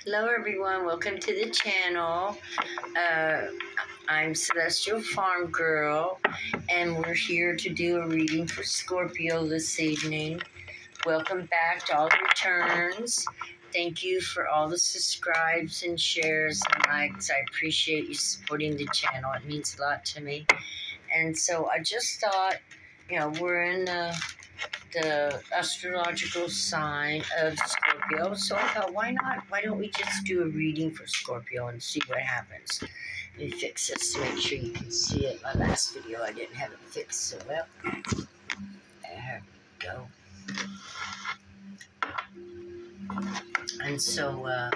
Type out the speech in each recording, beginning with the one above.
Hello everyone, welcome to the channel. I'm Celestial Farm Girl and we're here to do a reading for Scorpio this evening. Welcome back to all the returns. Thank you for all the subscribes and shares and likes. I appreciate you supporting the channel. It means a lot to me. And so I just thought, we're in the astrological sign of Scorpio. So I thought, why don't we just do a reading for Scorpio and see what happens? Let me fix this to make sure you can see it. My last video, I didn't have it fixed so well. There we go. And so,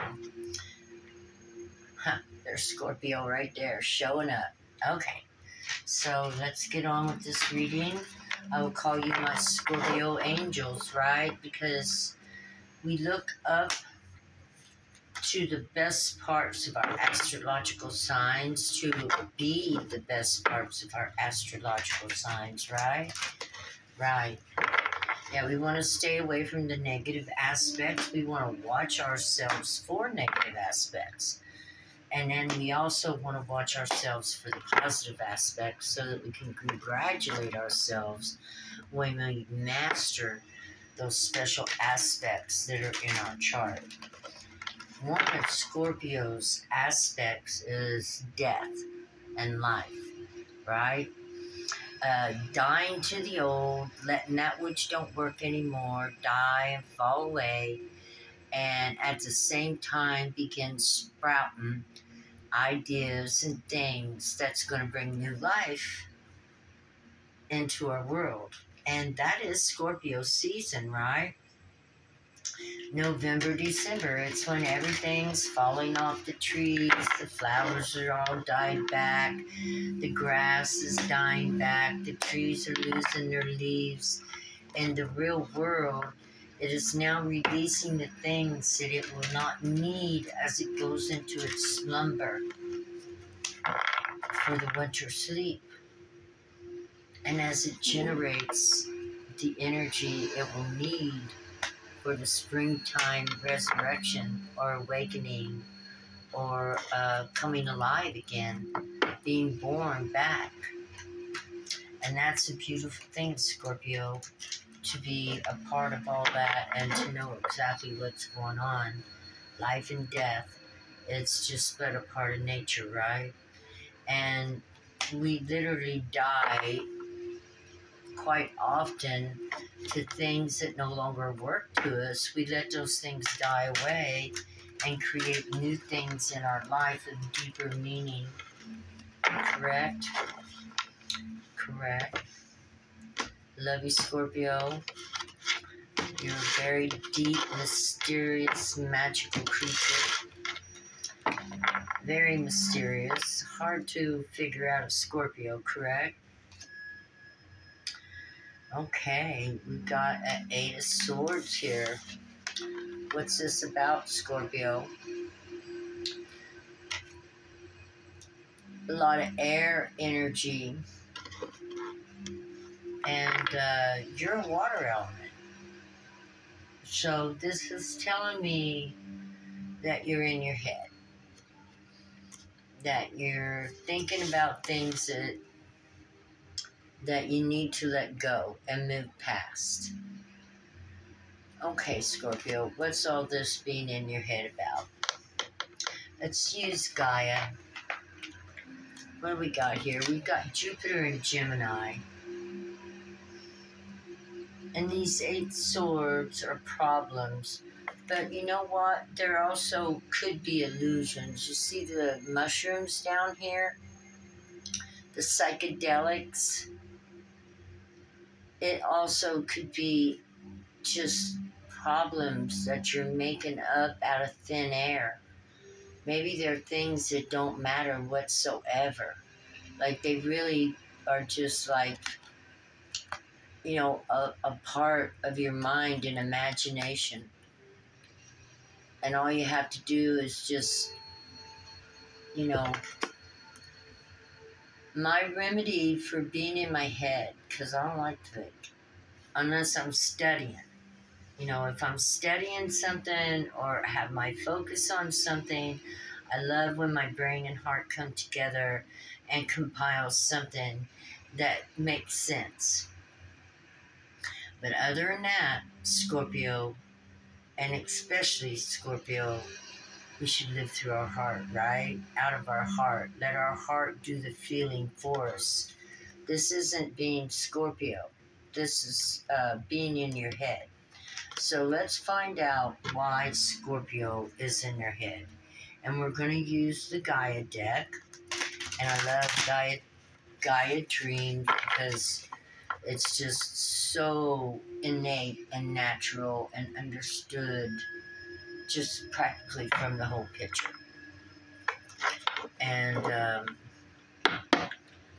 there's Scorpio right there showing up. Okay, so let's get on with this reading. I will call you my Scorpio angels, right? Because we look up to the best parts of our astrological signs to be the best parts of our astrological signs, right? Right. Yeah, we want to stay away from the negative aspects. We want to watch ourselves for negative aspects. And then we also want to watch ourselves for the positive aspects so that we can congratulate ourselves when we master those special aspects that are in our chart. One of Scorpio's aspects is death and life, right? Dying to the old, letting that which don't work anymore die and fall away, and at the same time begin sprouting ideas and things that's going to bring new life into our world. And that is Scorpio season, right? November, December, it's when everything's falling off the trees, the flowers are all died back, the grass is dying back, the trees are losing their leaves. In the real world, it is now releasing the things that it will not need as it goes into its slumber for the winter sleep. And as it generates the energy it will need for the springtime resurrection or awakening or coming alive again, being born back. And that's a beautiful thing, Scorpio, to be a part of all that and to know exactly what's going on. Life and death, it's just but a part of nature, right? And we literally die quite often to things that no longer work to us. We let those things die away and create new things in our life of deeper meaning. Correct? Correct. Love you, Scorpio. You're a very deep, mysterious, magical creature. Very mysterious. Hard to figure out a Scorpio, correct? Okay, we've got an 8 of Swords here. What's this about, Scorpio? A lot of air energy. And you're a water element. So this is telling me that you're in your head. That you're thinking about things that you need to let go and move past. Okay, Scorpio, what's all this being in your head about? Let's use Gaia. What do we got here? We've got Jupiter and Gemini. And these 8 swords are problems. But you know what? There also could be illusions. You see the mushrooms down here? The psychedelics? It also could be just problems that you're making up out of thin air. Maybe they're things that don't matter whatsoever. Like they really are just like, a part of your mind and imagination. And all you have to do is just, my remedy for being in my head, because I don't like to think, unless I'm studying, You know, if I'm studying something or have my focus on something, I love when my brain and heart come together and compile something that makes sense. But other than that, Scorpio, and especially Scorpio, we should live through our heart, right? Out of our heart. Let our heart do the feeling for us. This isn't being Scorpio. This is being in your head. So let's find out why Scorpio is in your head. And we're going to use the Gaia deck. And I love Gaia Dream because it's just so innate and natural and understood just practically from the whole picture. And,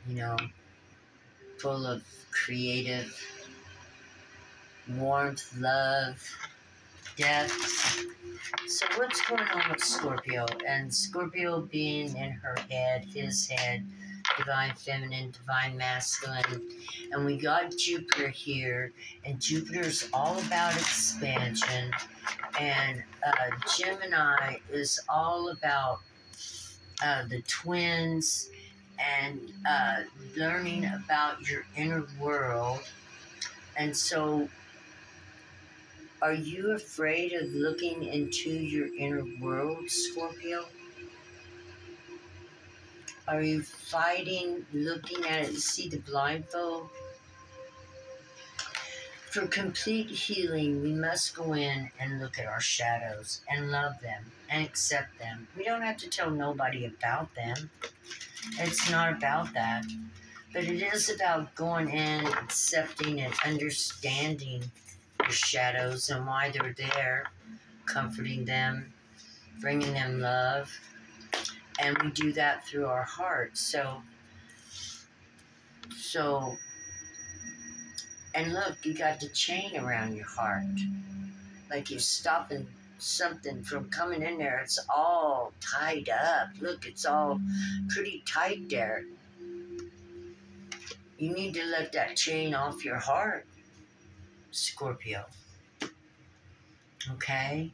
you know, full of creative warmth, love, depth. So what's going on with Scorpio? And Scorpio being in her head, his head, divine feminine, divine masculine. And we got Jupiter here, and Jupiter's all about expansion. And Gemini is all about the twins and learning about your inner world. And so, are you afraid of looking into your inner world, Scorpio? Are you fighting looking at it? See the blindfold? For complete healing, we must go in and look at our shadows and love them and accept them. We don't have to tell nobody about them. It's not about that. But it is about going in, accepting and understanding your shadows and why they're there, comforting them, bringing them love. And we do that through our heart. So, and look, you got the chain around your heart. Like you're stopping something from coming in there. It's all tied up. Look, it's all pretty tight there. You need to let that chain off your heart, Scorpio. Okay?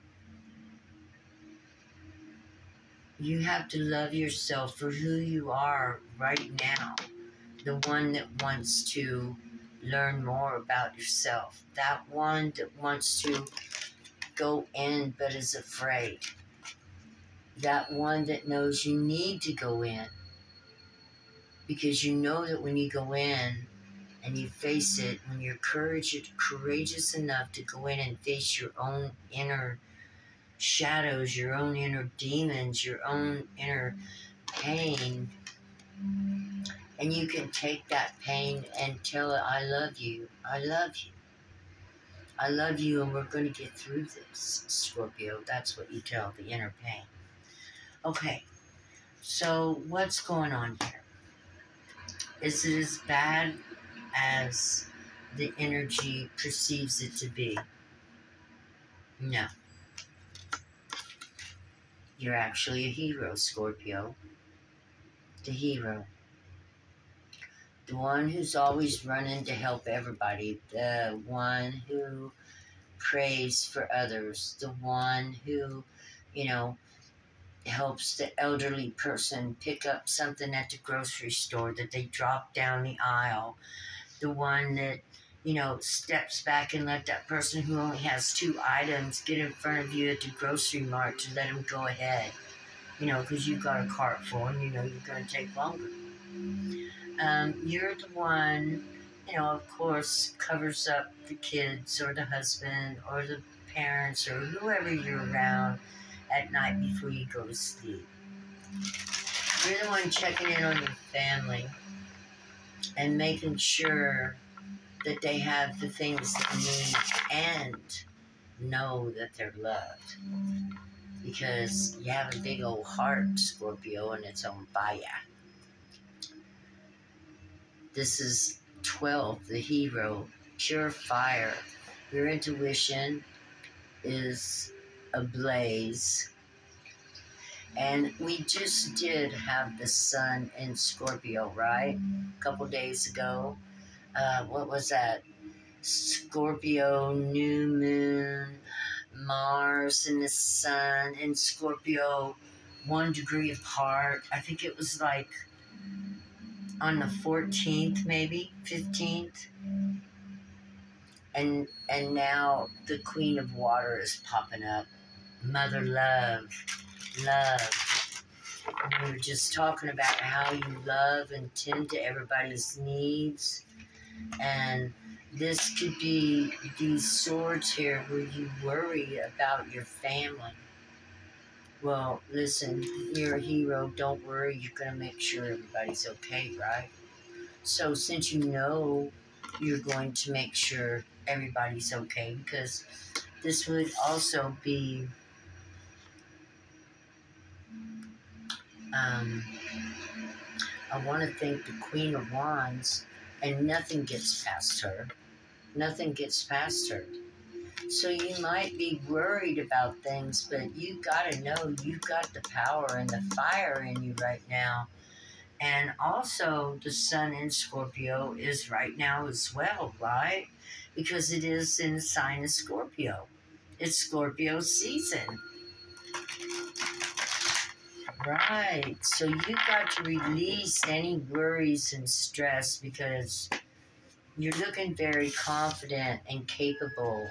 You have to love yourself for who you are right now. The one that wants to learn more about yourself. That one that wants to go in but is afraid. That one that knows you need to go in. Because you know that when you go in and you face it, when you're courageous enough to go in and face your own inner shadows, your own inner demons, your own inner pain, and you can take that pain and tell it, I love you, I love you. I love you and we're going to get through this, Scorpio. That's what you tell the inner pain. Okay, so what's going on here? Is it as bad as the energy perceives it to be? No. You're actually a hero, Scorpio. The hero. The one who's always running to help everybody. The one who prays for others. The one who, helps the elderly person pick up something at the grocery store that they dropped down the aisle. The one that, steps back and let that person who only has 2 items get in front of you at the grocery mart to let them go ahead. Because you've got a cart full and you're going to take longer. You're the one, of course, covers up the kids or the husband or the parents or whoever you're around at night before you go to sleep. You're the one checking in on your family and making sure that they have the things they need and know that they're loved. Because you have a big old heart, Scorpio, and it's on fire. This is 12, the hero, pure fire. Your intuition is ablaze. And we just did have the sun in Scorpio, right? A couple days ago. What was that? Scorpio, new moon, Mars and the sun, and Scorpio 1 degree apart. I think it was like on the 14th, maybe 15th. And now the Queen of Water is popping up. Mother love, love. We were just talking about how you love and tend to everybody's needs. And this could be these swords here where you worry about your family. Well, listen, you're a hero. Don't worry. You're going to make sure everybody's okay, right? So since you know you're going to make sure everybody's okay, because this would also be I want to thank the Queen of Wands, and nothing gets past her. Nothing gets past her. So you might be worried about things, but you got to know you've got the power and the fire in you right now. And also the sun in Scorpio is right now as well, right? Because it is in the sign of Scorpio. It's Scorpio season. Right. So you got to release any worries and stress because you're looking very confident and capable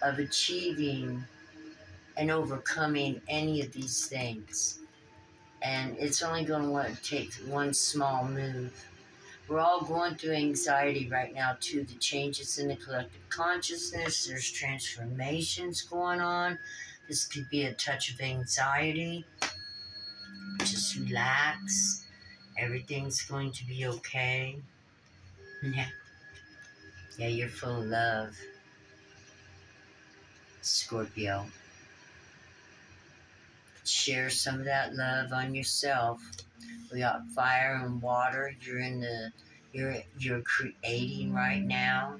of achieving and overcoming any of these things. And it's only going to take one small move. We're all going through anxiety right now, too. The changes in the collective consciousness, there's transformations going on. This could be a touch of anxiety. Just relax. Everything's going to be okay. Yeah. Yeah, you're full of love, Scorpio. Share some of that love on yourself. We got fire and water. You're creating right now.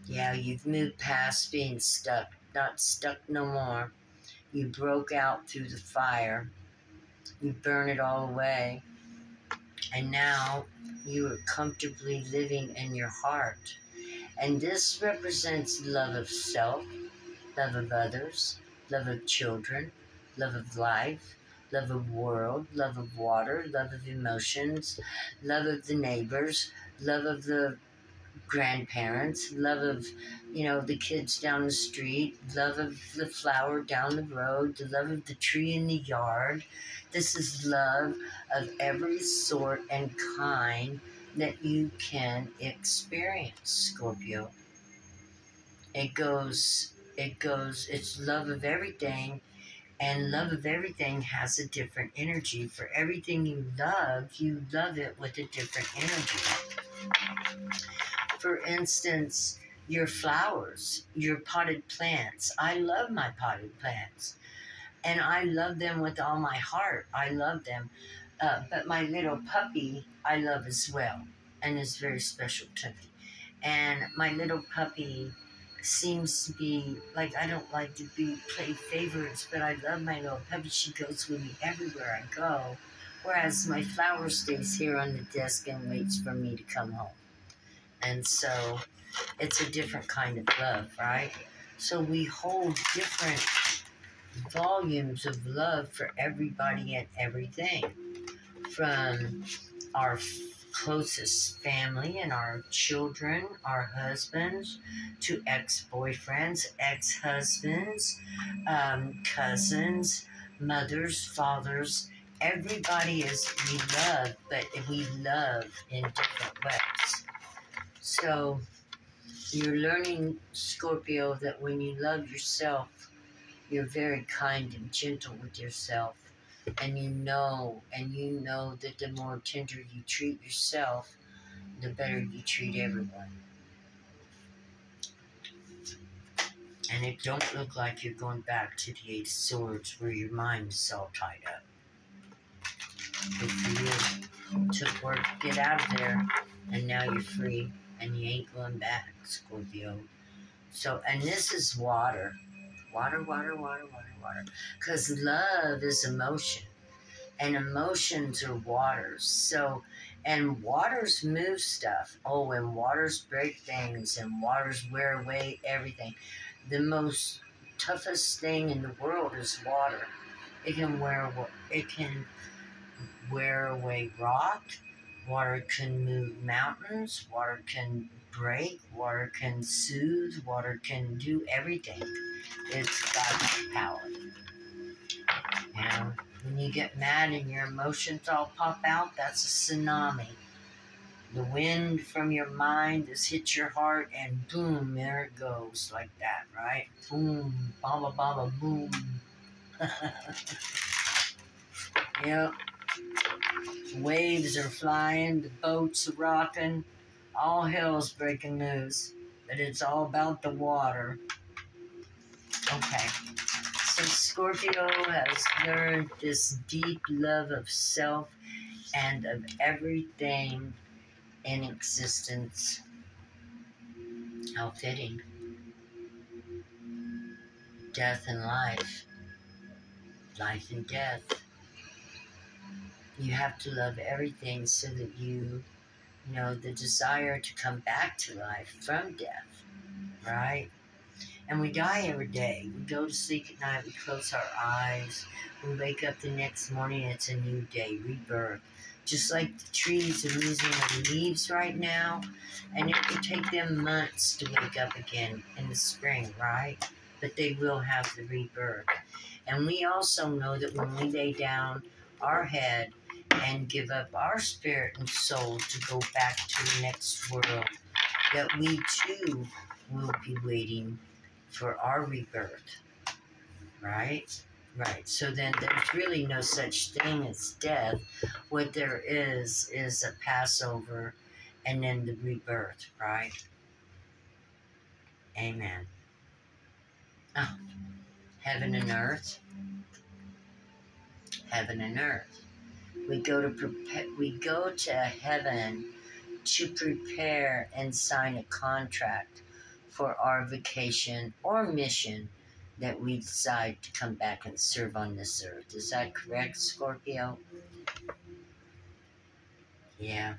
Yeah, you've moved past being stuck. Not stuck no more. You broke out through the fire. You burn it all away. And now you are comfortably living in your heart. And this represents love of self, love of others, love of children, love of life, love of world, love of water, love of emotions, love of the neighbors, love of the grandparents, love of, the kids down the street, love of the flower down the road, the love of the tree in the yard. This is love of every sort and kind that you can experience, Scorpio. It's love of everything, and love of everything has a different energy. For everything you love it with a different energy. For instance, your flowers, your potted plants. I love my potted plants, and I love them with all my heart. I love them. But my little puppy, I love as well, and is very special to me. And my little puppy seems to be, like, I don't like to play favorites, but I love my little puppy. She goes with me everywhere I go, whereas my flower stays here on the desk and waits for me to come home. And so it's a different kind of love, right? So we hold different volumes of love for everybody and everything, from our closest family and our children, our husbands, to ex-boyfriends, ex-husbands, cousins, mothers, fathers. Everybody we love, but we love in different ways. So you're learning, Scorpio, that when you love yourself, you're very kind and gentle with yourself. And you know that the more tender you treat yourself, the better you treat everyone. And it don't look like you're going back to the Eight of Swords where your mind is all tied up. Good for you. It took work to get out of there, and now you're free, and you ain't going back, Scorpio. So, and this is water. Water. Because love is emotion. And emotions are waters. So And waters move stuff. Oh, and waters break things, and waters wear away everything. The most toughest thing in the world is water. It can wear away rock. Water can move mountains. Water can break. Water can soothe. Water can do everything. It's God's power. And when you get mad and your emotions all pop out, that's a tsunami. The wind from your mind has hit your heart, and boom, there it goes, like that, right? Boom, baba, baba, boom. Yep. Waves are flying, the boats are rocking, all hell's breaking loose. But it's all about the water. Okay. So Scorpio has learned this deep love of self and of everything in existence. How fitting. Death and life. Life and death. You have to love everything so that you know the desire to come back to life from death, right? And we die every day. We go to sleep at night, we close our eyes, we wake up the next morning, it's a new day, rebirth. Just like the trees are losing their leaves right now, and it will take them months to wake up again in the spring, right? But they will have the rebirth. And we also know that when we lay down our head and give up our spirit and soul to go back to the next world, that we too will be waiting for our rebirth, right? Right. So then there's really no such thing as death. What there is a Passover and then the rebirth, right? Amen. Oh, heaven and earth. Heaven and earth. We go to heaven to prepare and sign a contract for our vacation or mission that we decide to come back and serve on this earth. Is that correct, Scorpio? Yeah,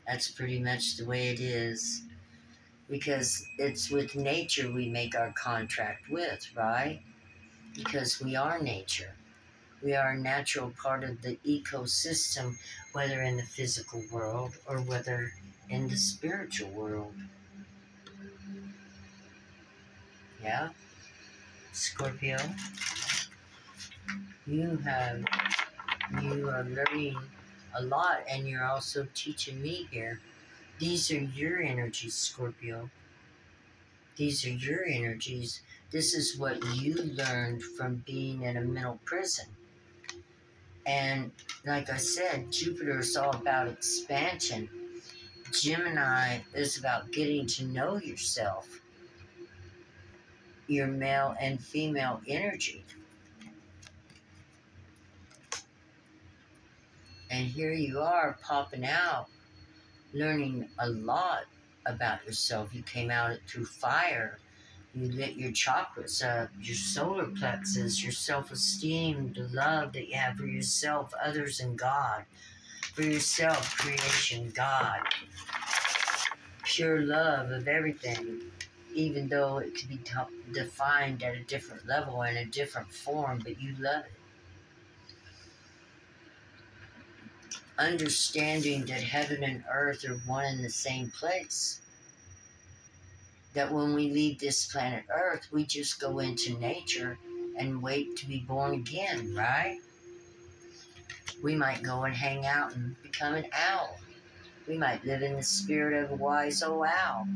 that's pretty much the way it is. Because it's with nature we make our contract with, right? Because we are nature. We are a natural part of the ecosystem, whether in the physical world or whether in the spiritual world. Yeah? Scorpio, you are learning a lot, and you're also teaching me here. These are your energies, Scorpio. These are your energies. This is what you learned from being in a mental prison. And like I said, Jupiter is all about expansion. Gemini is about getting to know yourself, your male and female energy. And here you are popping out, learning a lot about yourself. You came out through fire. You lit your chakras up, your solar plexus, your self-esteem, the love that you have for yourself, others, and God. For yourself, creation, God. Pure love of everything, even though it could be defined at a different level and a different form, but you love it. Understanding that heaven and earth are one and the same place. That when we leave this planet Earth, we just go into nature and wait to be born again, right? We might go and hang out and become an owl. We might live in the spirit of a wise old owl.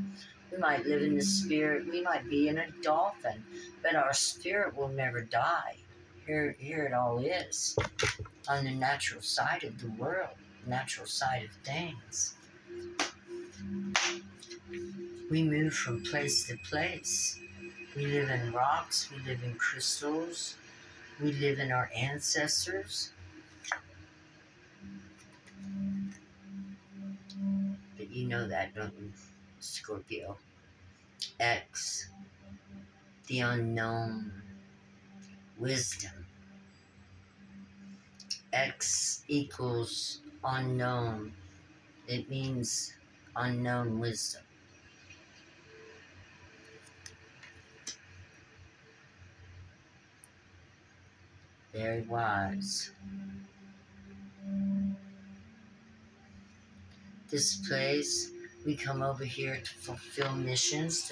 We might live in the spirit, we might be in a dolphin, but our spirit will never die. Here it all is, on the natural side of the world, natural side of things. We move from place to place. We live in rocks, we live in crystals, we live in our ancestors. But you know that, don't you, Scorpio? X, the unknown, wisdom. X equals unknown, It means unknown wisdom. Very wise. This place, we come over here to fulfill missions,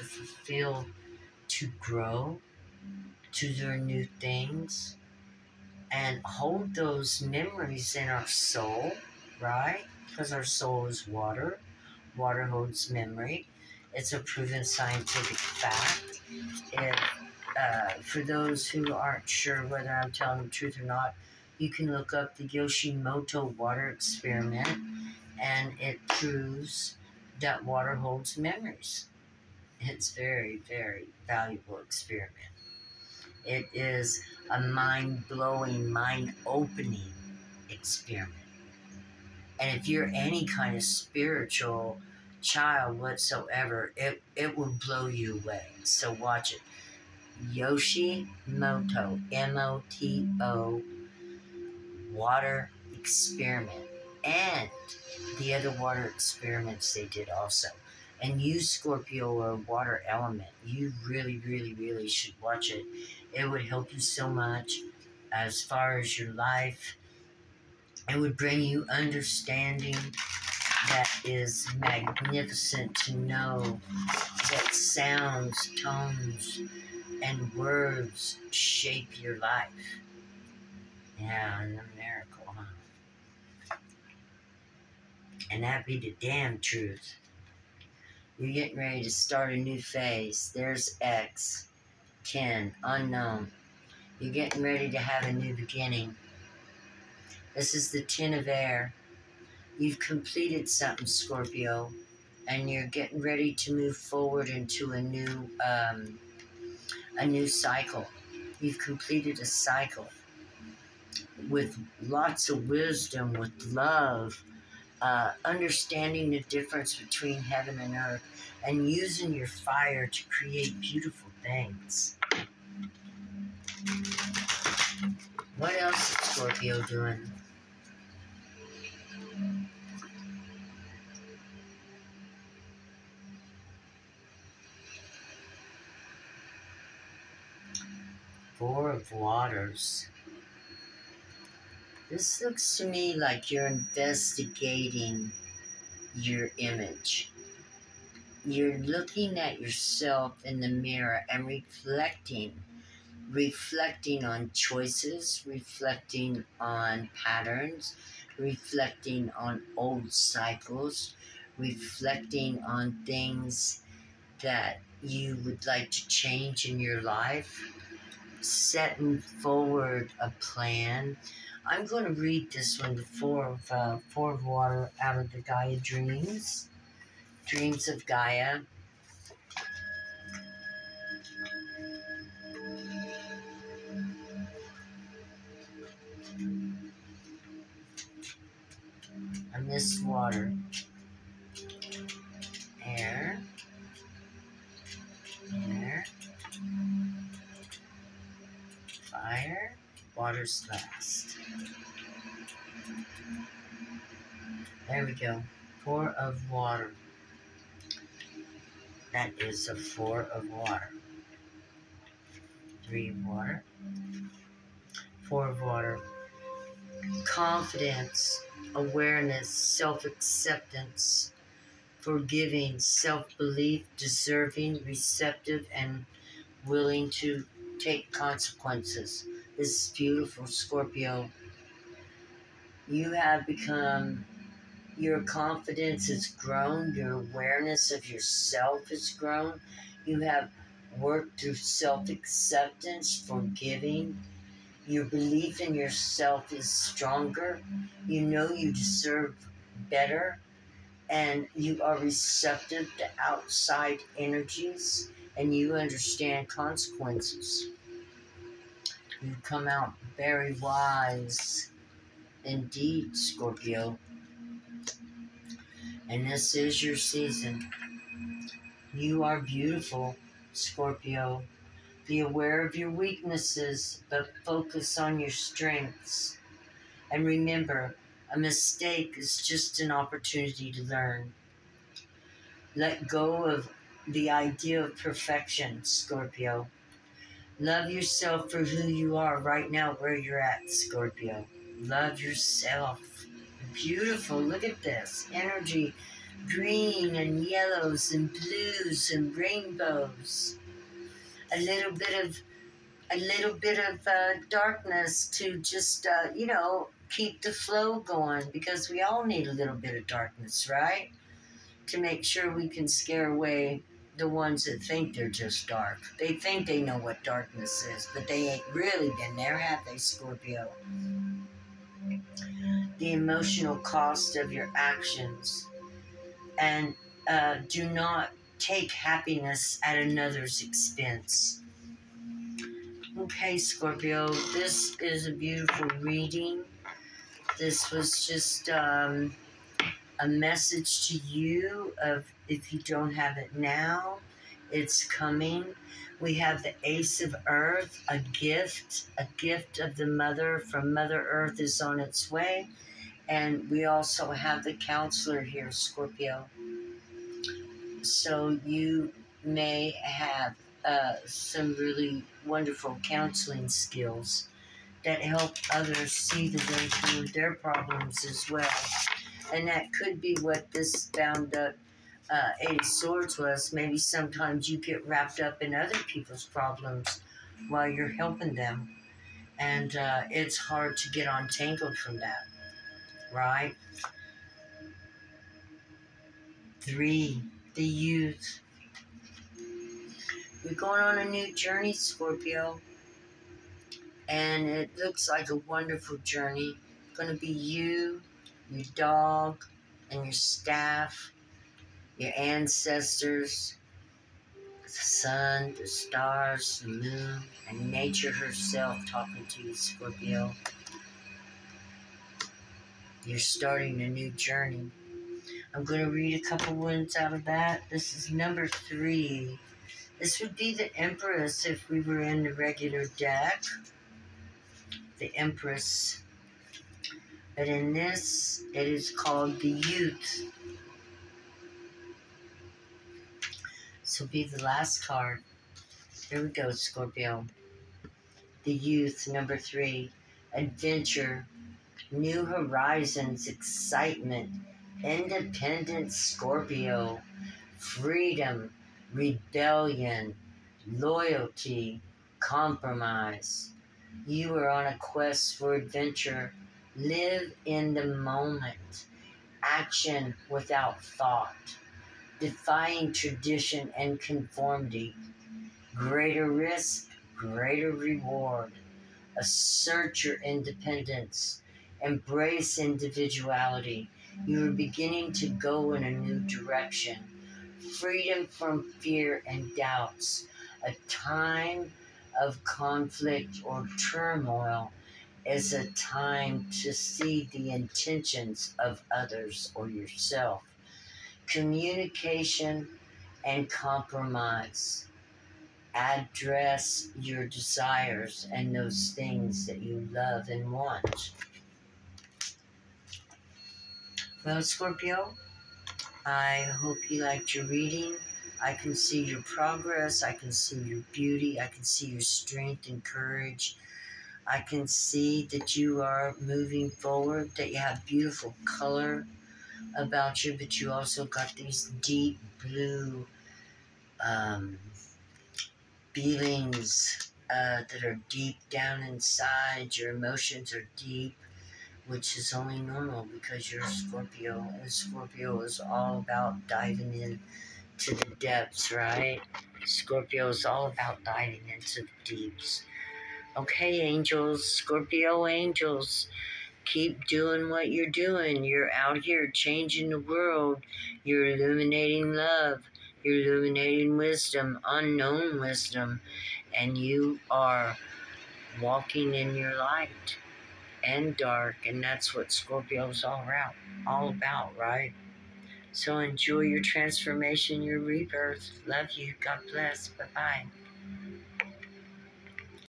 to grow, to learn new things, and hold those memories in our soul, right? Because our soul is water. Water holds memory. It's a proven scientific fact. For those who aren't sure whether I'm telling the truth or not, you can look up the Yoshimoto water experiment, and it proves that water holds memories. It's very, very valuable experiment. It is a mind-blowing, mind-opening experiment. And if you're any kind of spiritual child whatsoever, it will blow you away. So watch it. Yoshimoto, M-O-T-O, water experiment. And the other water experiments they did also. And you, Scorpio, or water element, you really, really, really should watch it. It would help you so much as far as your life. It would bring you understanding that is magnificent to know that sounds, tones, and words shape your life. Yeah, and a miracle, huh? And that be the damn truth. You're getting ready to start a new phase. There's X, 10, unknown. You're getting ready to have a new beginning. This is the 10 of air. You've completed something, Scorpio, and you're getting ready to move forward into a new cycle. You've completed a cycle with lots of wisdom, with love, understanding the difference between heaven and earth, and using your fire to create beautiful things. What else is Scorpio doing? Four of Waters. This looks to me like you're investigating your image. You're looking at yourself in the mirror and reflecting on choices, reflecting on patterns, reflecting on old cycles, reflecting on things that you would like to change in your life, setting forward a plan. I'm going to read this one, the Four of Water, out of the Gaia Dreams of Gaia. I missed water, air, fire, water's last. There we go. Four of Water. That is a Four of Water. Three of Water. Four of Water. Confidence, awareness, self-acceptance, forgiving, self-belief, deserving, receptive, and willing to take consequences. This is beautiful, Scorpio. You have become, your confidence has grown, your awareness of yourself has grown. You have worked through self-acceptance, forgiving. Your belief in yourself is stronger. You know you deserve better, and you are receptive to outside energies, and you understand consequences. You come out very wise indeed, Scorpio. And this is your season. You are beautiful, Scorpio. Be aware of your weaknesses, but focus on your strengths. And remember, A mistake is just an opportunity to learn. Let go of the idea of perfection, Scorpio. Love yourself for who you are right now, where you're at, Scorpio. Love yourself. Beautiful. Look at this. Energy. Green and yellows and blues and rainbows. A little bit of darkness to just keep the flow going, because we all need a little bit of darkness, right? To make sure we can scare away the ones that think they're just dark. They think they know what darkness is, but they ain't really been there, have they, Scorpio? The emotional cost of your actions, and do not take happiness at another's expense. Okay, Scorpio, this is a beautiful reading. This was just a message to you of, if you don't have it now, it's coming. We have the Ace of Earth, a gift of the Mother from Mother Earth is on its way. And we also have the Counselor here, Scorpio. So you may have some really wonderful counseling skills that help others see the way through their problems as well. And that could be what this bound up Eight of Swords was. Maybe sometimes you get wrapped up in other people's problems while you're helping them. And it's hard to get untangled from that, right? 3, the youth. You're going on a new journey, Scorpio. And it looks like a wonderful journey. It's going to be you, your dog, and your staff, your ancestors, the sun, the stars, the moon, and nature herself talking to you, Scorpio. You're starting a new journey. I'm going to read a couple ones out of that. This is number 3. This would be the Empress if we were in the regular deck. The Empress. But in this, it is called the Youth. This will be the last card. Here we go, Scorpio. The Youth, number 3. Adventure, new horizons, excitement, independent, Scorpio, freedom, rebellion, loyalty, compromise. You are on a quest for adventure. Live in the moment. Action without thought. Defying tradition and conformity. Greater risk, greater reward. Assert your independence. Embrace individuality. You are beginning to go in a new direction. Freedom from fear and doubts. A time of conflict or turmoil is a time to see the intentions of others or yourself. Communication and compromise. Address your desires and those things that you love and want. Well, Scorpio, I hope you liked your reading. I can see your progress. I can see your beauty. I can see your strength and courage. I can see that you are moving forward, that you have beautiful color about you, but you also got these deep blue feelings that are deep down inside. Your emotions are deep, which is only normal because you're a Scorpio, and Scorpio is all about diving in to the depths, right? Scorpio is all about diving into the deeps. Okay, angels, Scorpio angels, keep doing what you're doing. You're out here changing the world. You're illuminating love. You're illuminating wisdom, unknown wisdom. And you are walking in your light and dark. And that's what Scorpio's all about, right? So enjoy your transformation, your rebirth. Love you. God bless. Bye-bye.